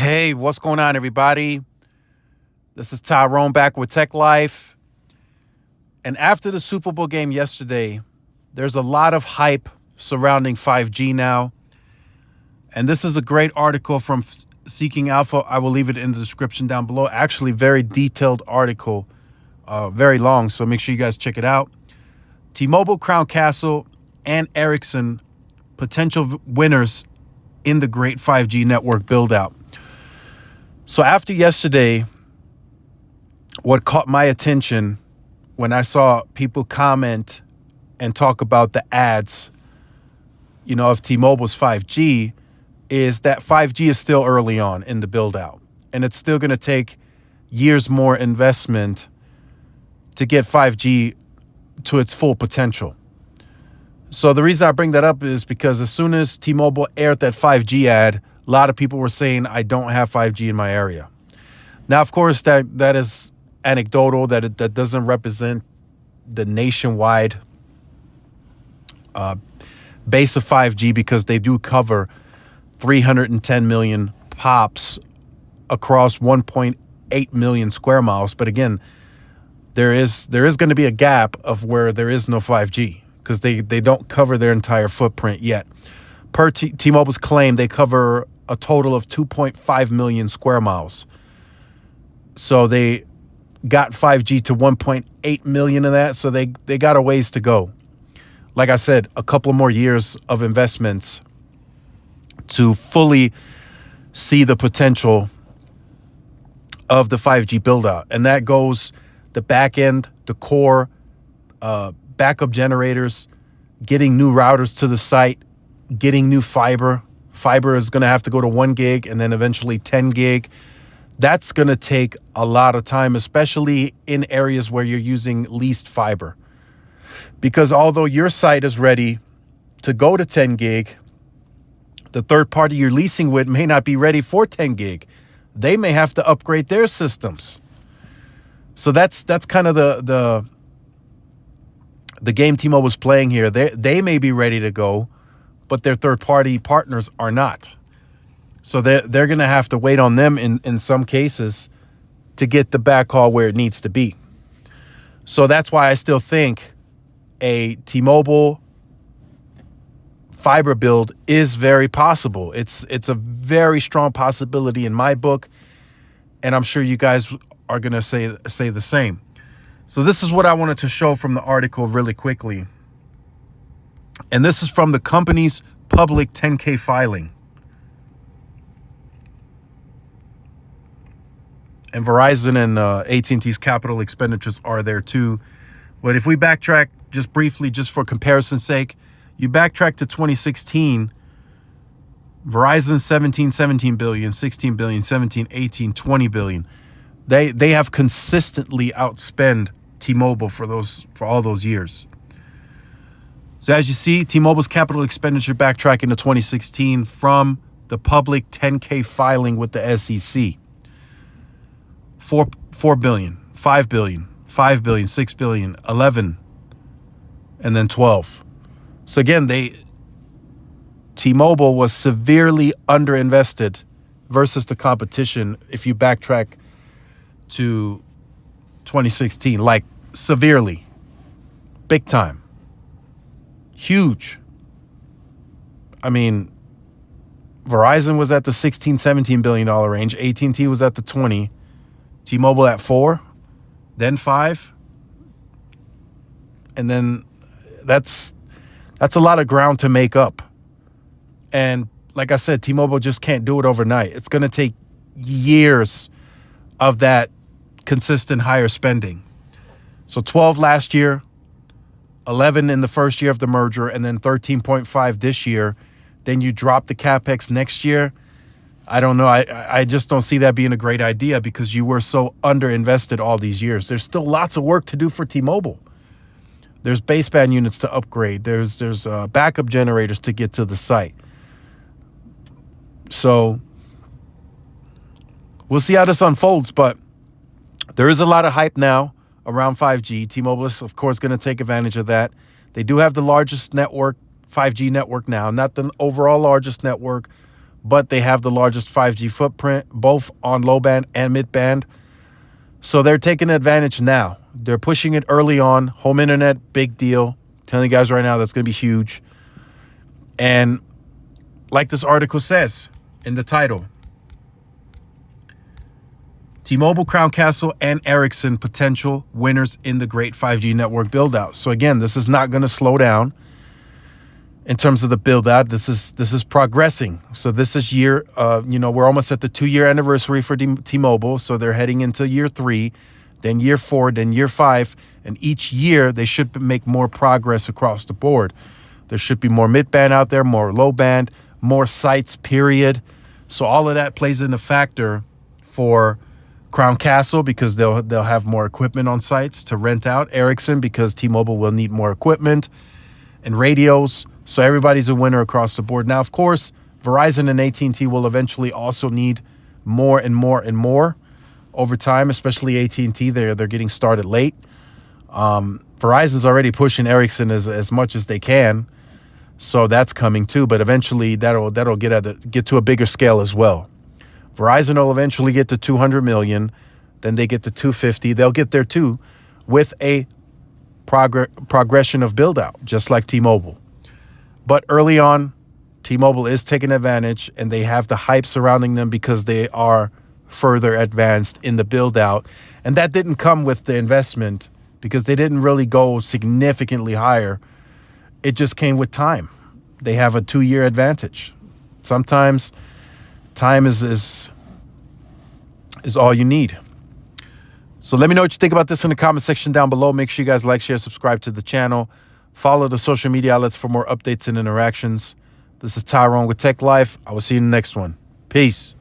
Hey, what's going on, everybody? This is Tyrone back with Tech Life. And after the Super Bowl game yesterday, there's a lot of hype surrounding 5G now. And this is a great article from Seeking Alpha. I will leave it in the description down below. Actually, very detailed article, very long, so make sure you guys check it out. T-Mobile, Crown Castle, and Ericsson, potential winners in the great 5G network build-out. So after yesterday, what caught my attention when I saw people comment and talk about the ads, of T-Mobile's 5G, is that 5G is still early on in the build-out. And it's still going to take years more investment to get 5G to its full potential. So the reason I bring that up is because as soon as T-Mobile aired that 5G ad, a lot of people were saying, I don't have 5G in my area. Now, of course, that is anecdotal, that doesn't represent the nationwide base of 5G, because they do cover 310 million pops across 1.8 million square miles. But again, there is going to be a gap of where there is no 5G because they don't cover their entire footprint yet. Per T-Mobile's claim, they cover a total of 2.5 million square miles. So they got 5G to 1.8 million of that. So they got a ways to go. Like I said, a couple more years of investments to fully see the potential of the 5G build out. And that goes the back end, the core, backup generators, getting new routers to the site, getting new fiber. Fiber is going to have to go to 1 gig and then eventually 10 gig. That's going to take a lot of time, especially in areas where you're using leased fiber. Because although your site is ready to go to 10 gig, the third party you're leasing with may not be ready for 10 gig. They may have to upgrade their systems. So that's kind of the game T-Mobile was playing here. They may be ready to go, but their third-party partners are not. So they're going to have to wait on them in some cases to get the backhaul where it needs to be. So that's why I still think a T-Mobile fiber build is very possible. It's a very strong possibility in my book, and I'm sure you guys are going to say the same. So this is what I wanted to show from the article really quickly. And this is from the company's public 10K filing. And Verizon and AT&T's capital expenditures are there too. But if we backtrack just briefly, just for comparison's sake, you backtrack to 2016, Verizon 17 billion, 16 billion, 17, 18, 20 billion. They have consistently outspent T-Mobile for all those years. So as you see, T-Mobile's capital expenditure backtracking to 2016 from the public 10K filing with the SEC. 4 billion, 5 billion, 5 billion, 6 billion, 11, and then 12. So again, T-Mobile was severely underinvested versus the competition if you backtrack to 2016, like severely, big time. Huge. I mean, Verizon was at the $16-17 billion range. AT&T was at the 20. T-Mobile at 4, then 5. And then that's a lot of ground to make up. And like I said, T-Mobile just can't do it overnight. It's going to take years of that consistent higher spending. So 12 last year, 11 in the first year of the merger, and then 13.5 this year. Then you drop the CapEx next year. I don't know. I just don't see that being a great idea because you were so underinvested all these years. There's still lots of work to do for T-Mobile. There's baseband units to upgrade. There's backup generators to get to the site. So we'll see how this unfolds, but there is a lot of hype now around 5G. T-Mobile is, of course, going to take advantage of that. They do have the largest network, 5G network now, not the overall largest network, but they have the largest 5G footprint, both on low band and mid band. So they're taking advantage now. They're pushing it early on. Home internet, big deal. Telling you guys right now, that's going to be huge. And like this article says in the title, T-Mobile, Crown Castle, and Ericsson potential winners in the great 5G network build-out. So again, this is not going to slow down in terms of the build-out. This is progressing. So this is we're almost at the 2-year anniversary for T-Mobile. So they're heading into year 3, then year 4, then year 5. And each year they should make more progress across the board. There should be more mid-band out there, more low-band, more sites, period. So all of that plays in a factor for Crown Castle because they'll have more equipment on sites to rent out. Ericsson because T-Mobile will need more equipment and radios. So everybody's a winner across the board. Now, of course, Verizon and AT&T will eventually also need more and more and more over time, especially AT&T. They're getting started late. Verizon's already pushing Ericsson as much as they can. So that's coming too. But eventually that'll get to a bigger scale as well. Verizon will eventually get to 200 million. Then they get to 250. They'll get there too with a progression of build out, just like T-Mobile. But early on, T-Mobile is taking advantage and they have the hype surrounding them because they are further advanced in the build out. And that didn't come with the investment because they didn't really go significantly higher. It just came with time. They have a 2-year advantage. Sometimes time is all you need. So let me know what you think about this in the comment section down below. Make sure you guys like, share, subscribe to the channel. Follow the social media outlets for more updates and interactions. This is Tyrone with Tech Life. I will see you in the next one. Peace.